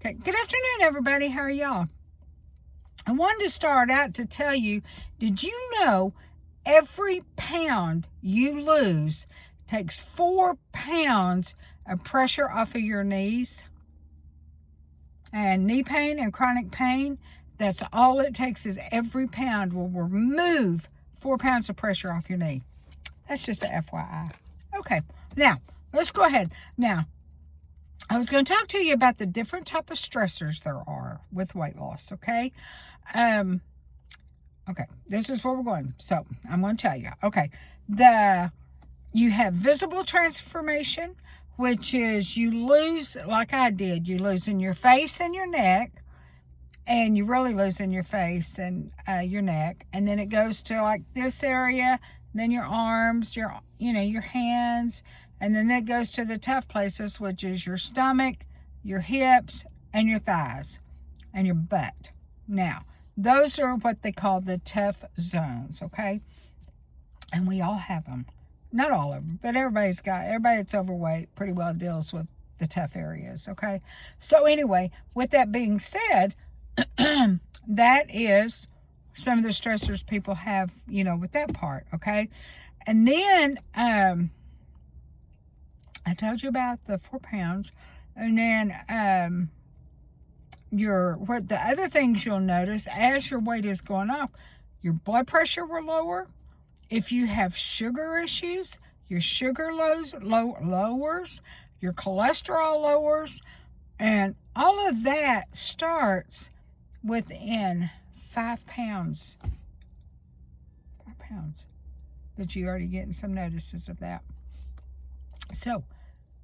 Okay, good afternoon, everybody. How are y'all? I wanted to start out to tell you, did you know every pound you lose takes 4 pounds of pressure off of your knees? And knee pain and chronic pain, that's all it takes, is every pound will remove 4 pounds of pressure off your knee. That's just a FYI. Okay, now, let's go ahead. Now, I was going to talk to you about the different type of stressors there are with weight loss, okay? Okay, this is where we're going. So, I'm going to tell you. Okay, you have visible transformation, which is you lose, like I did, you lose in your face and your neck, and you really lose in your face and your neck, and then it goes to like this area, then your arms, your hands, and then that goes to the tough places, which is your stomach, your hips, and your thighs, and your butt. Now, those are what they call the tough zones, okay? And we all have them. Not all of them, but everybody that's overweight pretty well deals with the tough areas, okay? So anyway, with that being said, that is some of the stressors people have, with that part, okay? And then, I told you about the 4 pounds, and then the other things you'll notice as your weight is going up, your blood pressure will lower. If you have sugar issues, your sugar lowers, your cholesterol lowers, and all of that starts within 5 pounds. 5 pounds. That you're already getting some notices of that. So,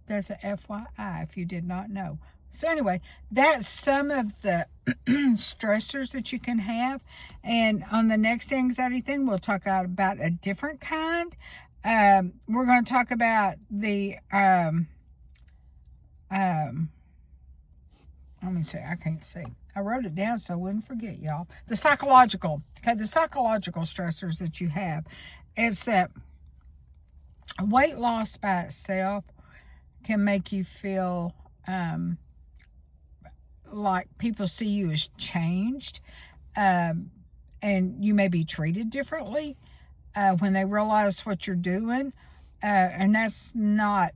that's a FYI if you did not know. So anyway, that's some of the stressors that you can have. And on the next anxiety thing, we'll talk about a different kind. We're going to talk about the, let me see, I can't see. I wrote it down so I wouldn't forget, y'all. The psychological stressors that you have is that weight loss by itself can make you feel like people see you as changed, and you may be treated differently when they realize what you're doing, and that's not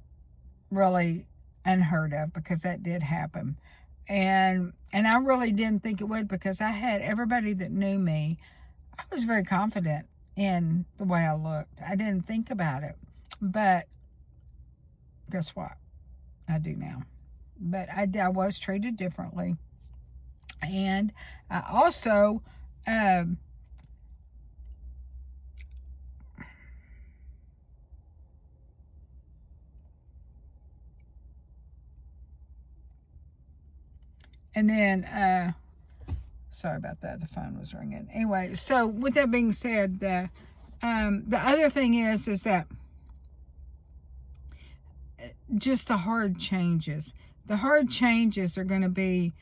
really unheard of, because that did happen, and I really didn't think it would, because I had everybody that knew me. I was very confident in the way I looked. I didn't think about it, but guess what? I do now. But I was treated differently. And I also, and then, sorry about that. The phone was ringing. Anyway, so with that being said, the other thing is that just the hard changes. The hard changes are going to be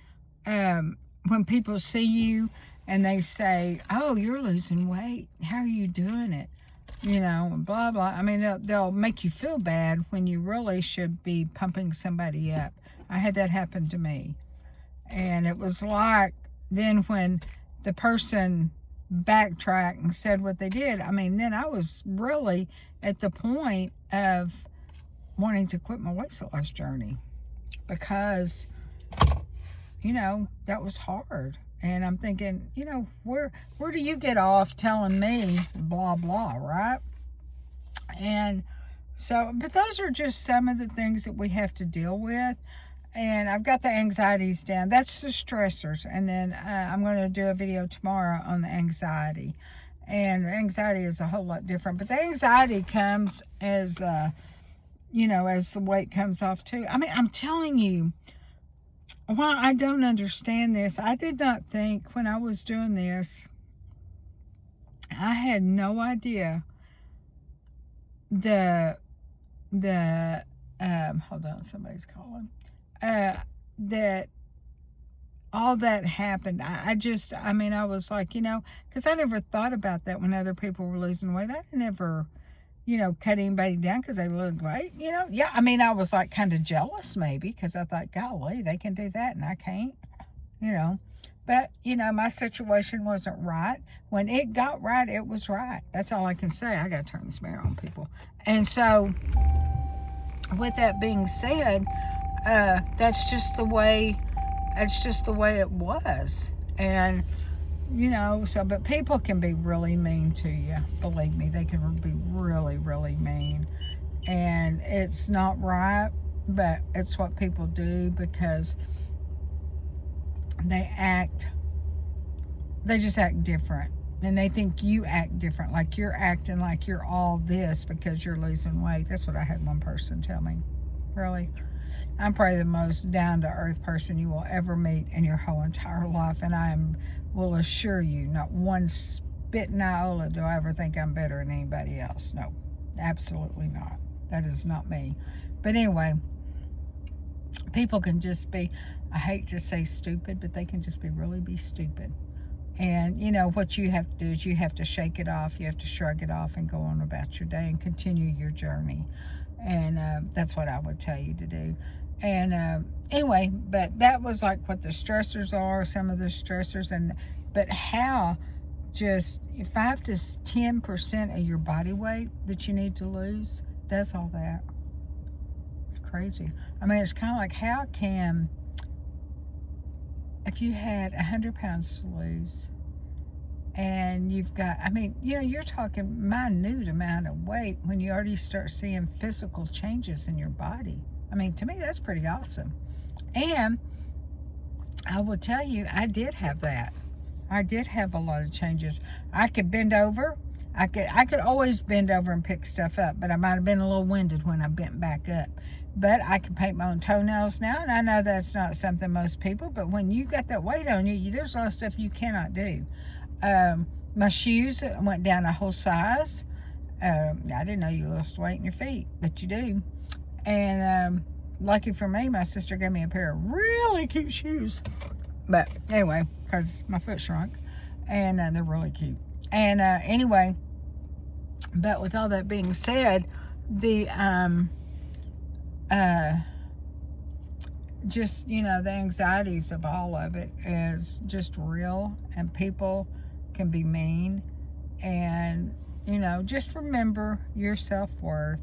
when people see you and they say, "Oh, you're losing weight. How are you doing it?" Blah, blah. I mean, they'll make you feel bad when you really should be pumping somebody up. I had that happen to me. And it was like, then when the person backtracked and said what they did, I mean, then I was really at the point of wanting to quit my weight loss journey, because that was hard. And I'm thinking, where do you get off telling me blah blah, right? And so, but those are just some of the things that we have to deal with. And I've got the anxieties down. That's the stressors. And then I'm going to do a video tomorrow on the anxiety. And anxiety is a whole lot different, but the anxiety comes as as the weight comes off too. I mean, I'm telling you, while I don't understand this, I did not think when I was doing this, I had no idea hold on, somebody's calling, that all that happened. I was like, because I never thought about that when other people were losing weight. I never cut anybody down because they look great. Yeah, I mean, I was like kind of jealous maybe because I thought, golly, they can do that and I can't, you know. But, my situation wasn't right. When it got right, it was right. That's all I can say. I got to turn this mirror on, people. And so, with that being said, that's just the way it was. And, but people can be really mean to you. Believe me, they can be really, really mean. And it's not right, but it's what people do because they just act different. And they think you act different, like you're acting like you're all this because you're losing weight. That's what I had one person tell me. Really? I'm probably the most down-to-earth person you will ever meet in your whole entire life. And will assure you, not one spitting iota do I ever think I'm better than anybody else. No, absolutely not. That is not me. But anyway, people can just be, I hate to say stupid, but they can just really be stupid. And, what you have to do is you have to shake it off. You have to shrug it off and go on about your day and continue your journey. And that's what I would tell you to do. And anyway, but that was like what the stressors are, some of the stressors. But how just 5 to 10% of your body weight that you need to lose does all that. It's crazy. I mean, it's kind of like how can... If you had 100 pounds to lose and you've got, you're talking minute amount of weight when you already start seeing physical changes in your body. I mean, to me, that's pretty awesome. And I will tell you, I did have that. I did have a lot of changes. I could bend over. I could always bend over and pick stuff up, but I might have been a little winded when I bent back up. But I can paint my own toenails now, and I know that's not something most people, but when you got that weight on you, there's a lot of stuff you cannot do. My shoes went down a whole size. I didn't know you lost weight in your feet, but you do. And lucky for me, my sister gave me a pair of really cute shoes. But anyway, because my foot shrunk, and they're really cute. And anyway, but with all that being said, the just, the anxieties of all of it is just real, and people can be mean. And, just remember your self-worth.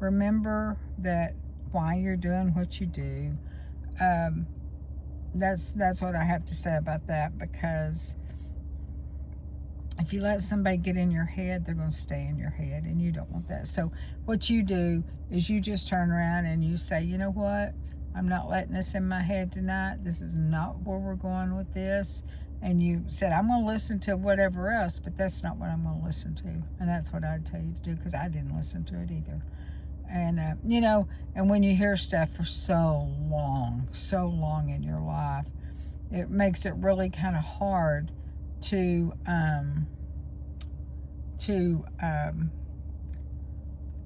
Remember that why you're doing what you do. That's what I have to say about that, because if you let somebody get in your head, they're going to stay in your head, and you don't want that. So what you do is you just turn around and you say, you know what? I'm not letting this in my head tonight. This is not where we're going with this. And you said, I'm going to listen to whatever else, but that's not what I'm going to listen to. And that's what I'd tell you to do, because I didn't listen to it either. And, and when you hear stuff for so long in your life, it makes it really kind of hard to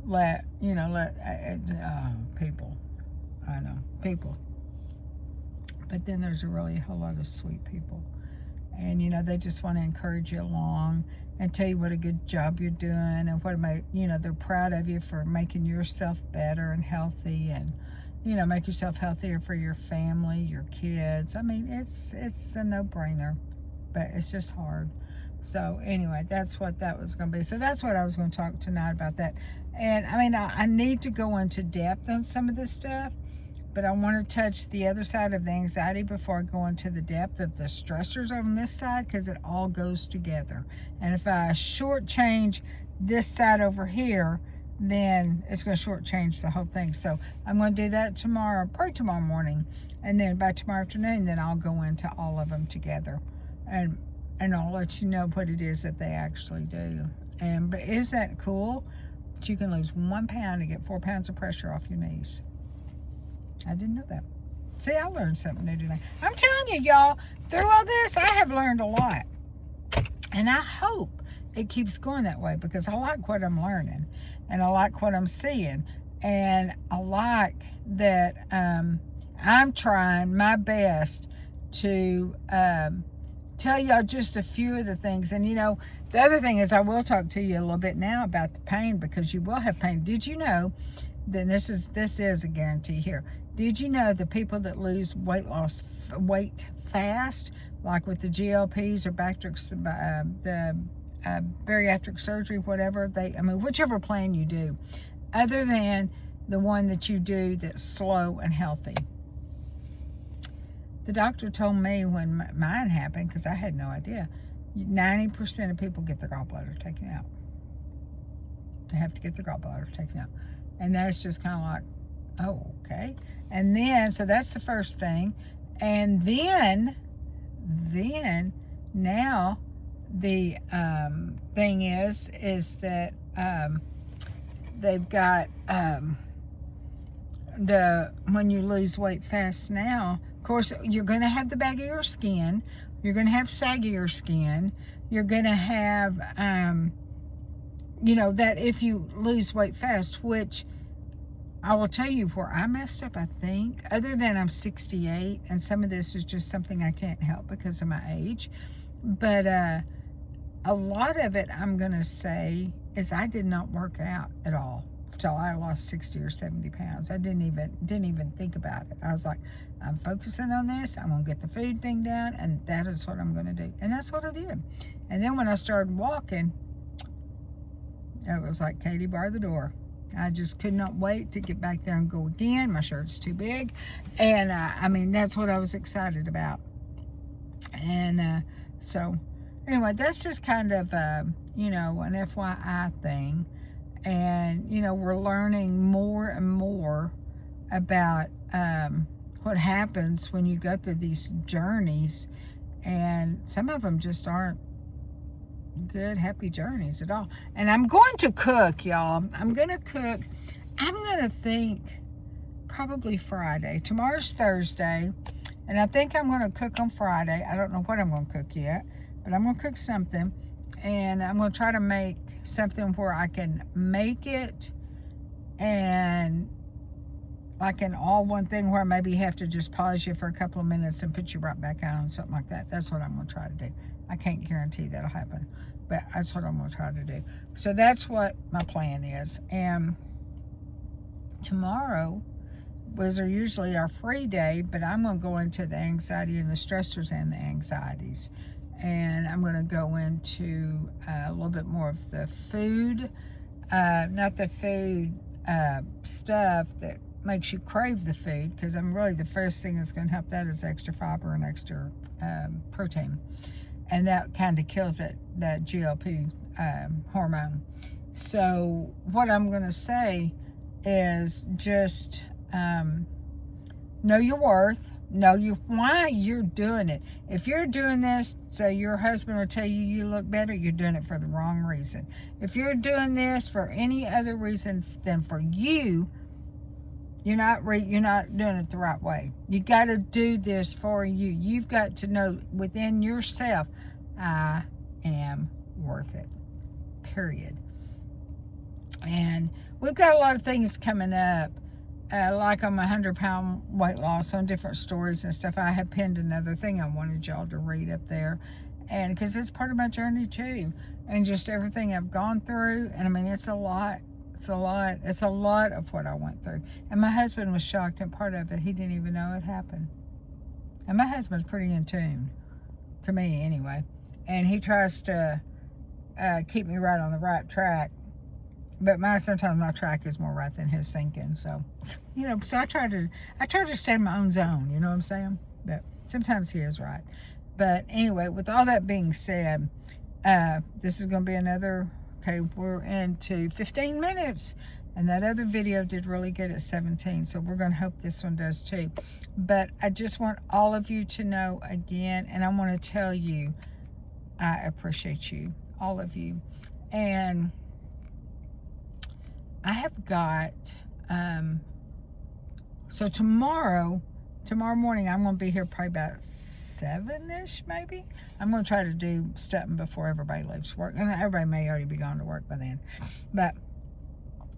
let people, I know, people, but then there's a whole lot of sweet people, and they just want to encourage you along and tell you what a good job you're doing, and they're proud of you for making yourself better and healthy, and make yourself healthier for your family, your kids. I mean, it's a no-brainer, but it's just hard. So anyway, that's what that was going to be. So that's what I was going to talk tonight about that. And I need to go into depth on some of this stuff, but I want to touch the other side of the anxiety before I go into the depth of the stressors on this side, because it all goes together. And if I shortchange this side over here, then it's going to shortchange the whole thing. So I'm going to do that tomorrow, probably tomorrow morning, and then by tomorrow afternoon, then I'll go into all of them together, and I'll let you know what it is that they actually do. But is that cool? That you can lose 1 pound and get 4 pounds of pressure off your knees. I didn't know that. See, I learned something new today. I'm telling you, y'all, through all this, I have learned a lot. And I hope it keeps going that way, because I like what I'm learning, and I like what I'm seeing, and I like that I'm trying my best to tell y'all just a few of the things. And The other thing is I will talk to you a little bit now about the pain, because you will have pain. Did you know, then this is a guarantee here. Did you know the people that lose weight fast, like with the GLPs or bariatric surgery, whatever whichever plan you do, other than the one that you do that's slow and healthy. The doctor told me when mine happened, because I had no idea, 90% of people get their gallbladder taken out. They have to get their gallbladder taken out. And that's just kind of like, oh, okay. And then, so that's the first thing. And then now the thing is that they've got when you lose weight fast now, of course, you're going to have the baggier skin. You're going to have saggier skin. You're going to have, that if you lose weight fast, which I will tell you where I messed up, I think, other than I'm 68, and some of this is just something I can't help because of my age. But a lot of it, I'm going to say, is I did not work out at all till I lost 60 or 70 pounds. I didn't even think about it. I was like, I'm focusing on this. I'm going to get the food thing down, and that is what I'm going to do. And that's what I did. And then when I started walking, it was like Katie bar the door. I just could not wait to get back there and go again. My shirt's too big. And, that's what I was excited about. And so, anyway, that's just kind of, an FYI thing. And, we're learning more and more about what happens when you go through these journeys. And some of them just aren't good, happy journeys at all. And I'm going to cook, y'all. I'm going to cook. I'm going to think probably Friday. Tomorrow's Thursday. And I think I'm going to cook on Friday. I don't know what I'm going to cook yet, but I'm going to cook something. And I'm going to try to make something where I can make it and like an all one thing, where I maybe have to just pause you for a couple of minutes and put you right back on, something like that. That's what I'm going to try to do. I can't guarantee that'll happen, but that's what I'm going to try to do. So that's what my plan is. And tomorrow was usually our free day, but I'm going to go into the anxiety and the stressors and the anxieties. And I'm going to go into a little bit more of the food, not the food stuff that makes you crave the food, because really the first thing that's going to help that is extra fiber and extra protein. And that kind of kills that GLP hormone. So what I'm going to say is just know your worth. Know why you're doing it. If you're doing this so your husband will tell you you look better, you're doing it for the wrong reason. If you're doing this for any other reason than for you, you're not doing it the right way. You got to do this for you. You've got to know within yourself, I am worth it. Period. And we've got a lot of things coming up. Like on my 100-pound weight loss, on different stories and stuff. I have pinned another thing I wanted y'all to read up there, and because it's part of my journey too, and just everything I've gone through. And it's a lot. It's a lot of what I went through. And my husband was shocked, and part of it, he didn't even know it happened. And my husband's pretty in tune, to me anyway, and he tries to keep me right on the right track. But sometimes my track is more right than his thinking. So, so I try to stay in my own zone, you know what I'm saying? But sometimes he is right. But anyway, with all that being said, this is going to be we're into 15 minutes. And that other video did really good at 17. So we're going to hope this one does too. But I just want all of you to know again, and I want to tell you, I appreciate you, all of you. And I have got, so tomorrow morning, I'm going to be here probably about 7-ish, maybe. I'm going to try to do something before everybody leaves work. And everybody may already be gone to work by then. But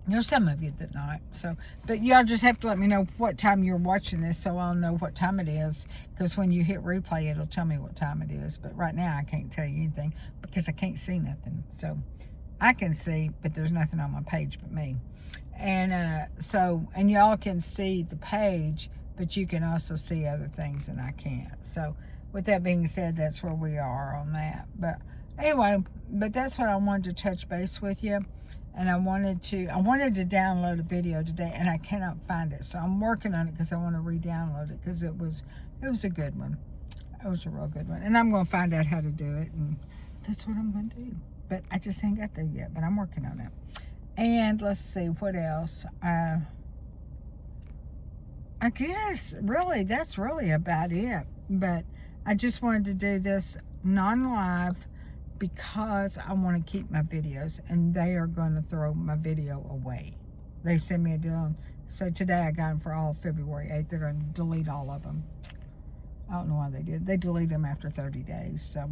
There's some of you that not. So, but y'all just have to let me know what time you're watching this so I'll know what time it is. Because when you hit replay, it'll tell me what time it is. But right now, I can't tell you anything because I can't see nothing. So, I can see, but there's nothing on my page but me. And and y'all can see the page, but you can also see other things and I can't. So, with that being said, that's where we are on that. But anyway, but that's what I wanted to touch base with you. And I wanted to download a video today, and I cannot find it. So I'm working on it because I want to re-download it because it was a good one. It was a real good one, and I'm going to find out how to do it, and that's what I'm going to do. But I just ain't got there yet. But I'm working on it. And let's see what else. I guess really that's really about it. But I just wanted to do this non-live because I want to keep my videos, and they are going to throw my video away. They sent me a deal. So today I got them for all February 8th. They're going to delete all of them. I don't know why they did. They delete them after 30 days. So,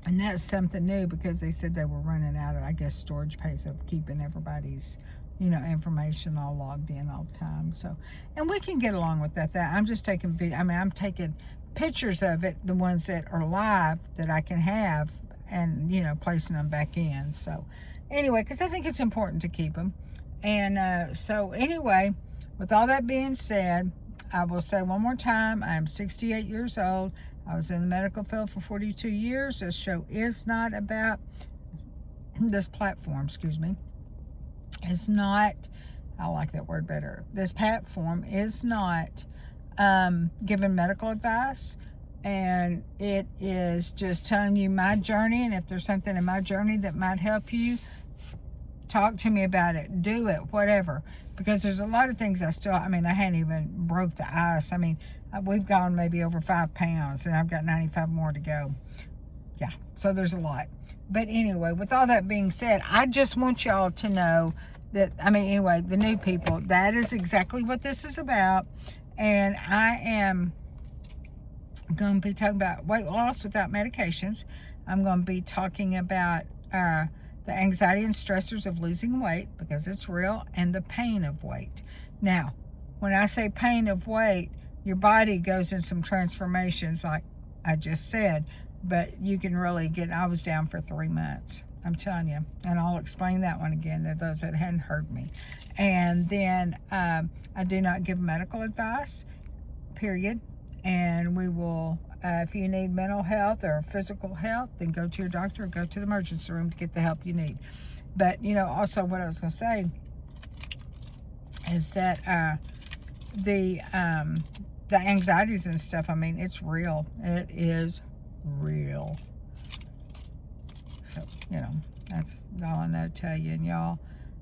and that's something new because they said they were running out of, I guess, storage space of keeping everybody's, information all logged in all the time. So, and we can get along with that. I'm just taking video. I mean, I'm taking pictures of it, the ones that are live that I can have, and placing them back in. So anyway, because I think it's important to keep them. And so anyway, with all that being said, I will say one more time, I am 68 years old. I was in the medical field for 42 years. This show is not about, this platform, is not, I like that word better. This platform is not giving medical advice, and it is just telling you my journey, and if there's something in my journey that might help you, talk to me about it, do it, whatever, because there's a lot of things I hadn't even broke the ice. I mean, we've gone maybe over 5 pounds, and I've got 95 more to go. Yeah, so there's a lot. But anyway, with all that being said, I just want y'all to know that, the new people, that is exactly what this is about. And I am going to be talking about weight loss without medications. I'm going to be talking about the anxiety and stressors of losing weight, because it's real, and the pain of weight. Now, when I say pain of weight, your body goes in some transformations like I just said, but you can really I was down for 3 months. I'm telling you, and I'll explain that one again to those that hadn't heard me. And then I do not give medical advice, period. And we will, if you need mental health or physical health, then go to your doctor or go to the emergency room to get the help you need. But, also what I was going to say is that the anxieties and stuff, it's real. It is real. So, that's all I know to tell you. And y'all,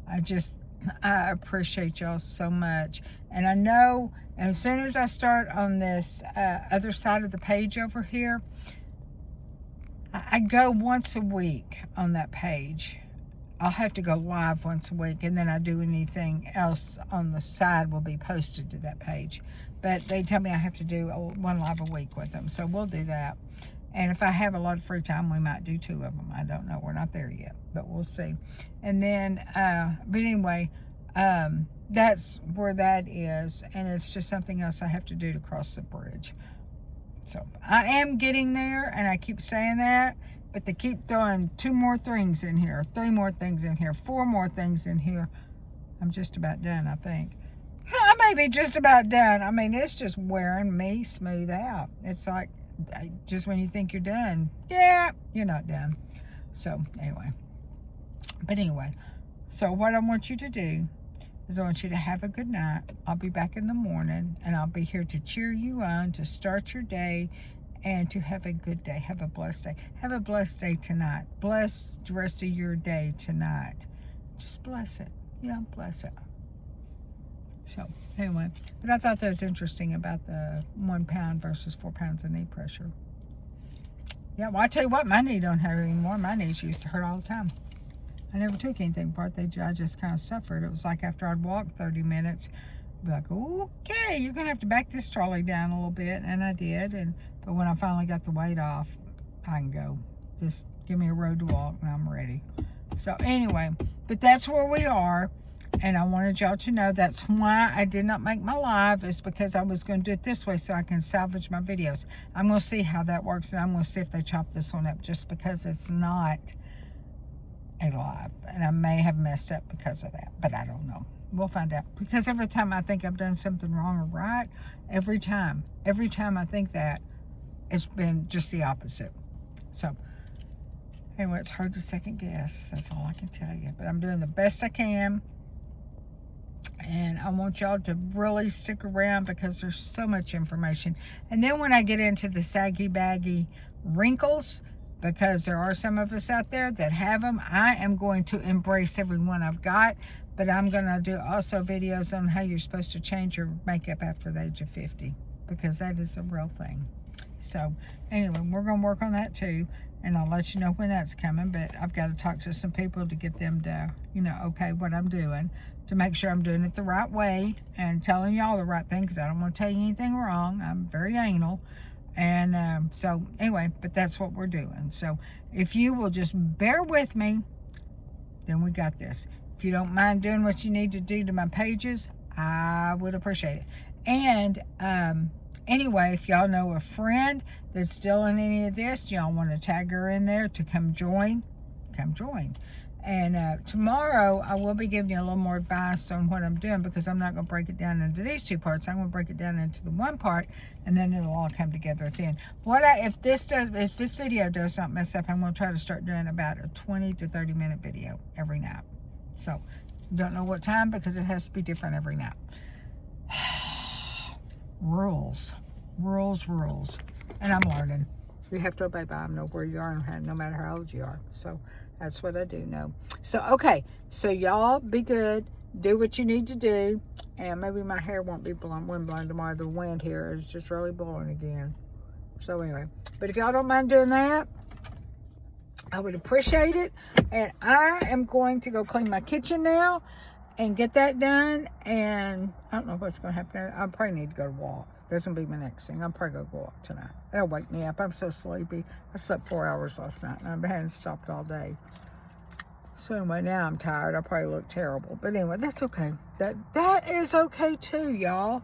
I appreciate y'all so much. And I know as soon as I start on this other side of the page over here, I go once a week on that page. I'll have to go live once a week, and then I do anything else on the side will be posted to that page. But they tell me I have to do one live a week with them, so we'll do that. And if I have a lot of free time, we might do 2 of them. I don't know. We're not there yet, but we'll see. And then, but anyway, that's where that is. And it's just something else I have to do to cross the bridge. So I am getting there, and I keep saying that, but they keep throwing 2 more things in here, 3 more things in here, 4 more things in here. I'm just about done, I think. I may be just about done. It's just wearing me smooth out. It's like, just when you think you're done, yeah, you're not done. So anyway, so what I want you to do is I want you to have a good night. I'll be back in the morning, and I'll be here to cheer you on, to start your day, and to have a good day. Have a blessed day. Have a blessed day tonight. Bless the rest of your day tonight. Just bless it. Bless it. So anyway, but I thought that was interesting about the 1 pound versus 4 pounds of knee pressure. Yeah, well, I tell you what, my knee don't hurt anymore. My knees used to hurt all the time. I never took anything for it. I just kind of suffered. It was like after I'd walked 30 minutes, I'd be like, okay, you're going to have to back this trolley down a little bit. And I did. But when I finally got the weight off, I can go. Just give me a road to walk and I'm ready. So anyway, but that's where we are. And I wanted y'all to know that's why I did not make my live, is because I was going to do it this way so I can salvage my videos. I'm going to see how that works, and I'm going to see if they chop this one up, just because it's not a live. And I may have messed up because of that, but I don't know. We'll find out. Because every time I think I've done something wrong or right, every time I think that, it's been just the opposite. So anyway, it's hard to second guess. That's all I can tell you. But I'm doing the best I can. And I want y'all to really stick around because there's so much information. And then when I get into the saggy baggy wrinkles, because there are some of us out there that have them, I am going to embrace every one I've got. But I'm going to do also videos on how you're supposed to change your makeup after the age of 50, because that is a real thing. So anyway, we're going to work on that too. And I'll let you know when that's coming. But I've got to talk to some people to get them to, okay, what I'm doing, to make sure I'm doing it the right way and telling y'all the right thing, because I don't want to tell you anything wrong. I'm very anal. And so anyway, but that's what we're doing. So if you will just bear with me, then we got this. If you don't mind doing what you need to do to my pages, I would appreciate it. And anyway, if y'all know a friend that's still in any of this, y'all want to tag her in there to come join. And tomorrow I will be giving you a little more advice on what I'm doing, because I'm not going to break it down into these two parts. I'm going to break it down into the one part, and then it'll all come together at the end. If this video does not mess up, I'm going to try to start doing about a 20 to 30 minute video every night. So don't know what time, because it has to be different every night. Rules. And I'm learning. You have to obey by them, know where you are, and no matter how old you are. So that's what I do know. So, okay. So y'all be good. Do what you need to do. And maybe my hair won't be windblown tomorrow. The wind here is just really blowing again. So anyway. But if y'all don't mind doing that, I would appreciate it. And I am going to go clean my kitchen now and get that done. And I don't know what's going to happen. I probably need to go to walk. That's going to be my next thing. I'm probably going to go walk tonight. That'll wake me up. I'm so sleepy. I slept 4 hours last night, and I hadn't stopped all day. So anyway, now I'm tired. I probably look terrible. But anyway, that's okay. That is okay too, y'all.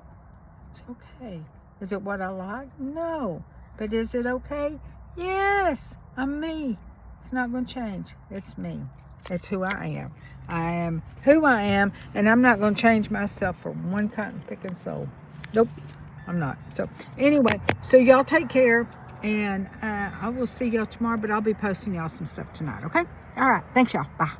It's okay. Is it what I like? No. But is it okay? Yes. I'm me. It's not going to change. It's me. It's who I am. I am who I am, and I'm not going to change myself for one cotton picking soul. Nope, I'm not. So anyway, so y'all take care, and I will see y'all tomorrow, but I'll be posting y'all some stuff tonight, okay? All right. Thanks, y'all. Bye.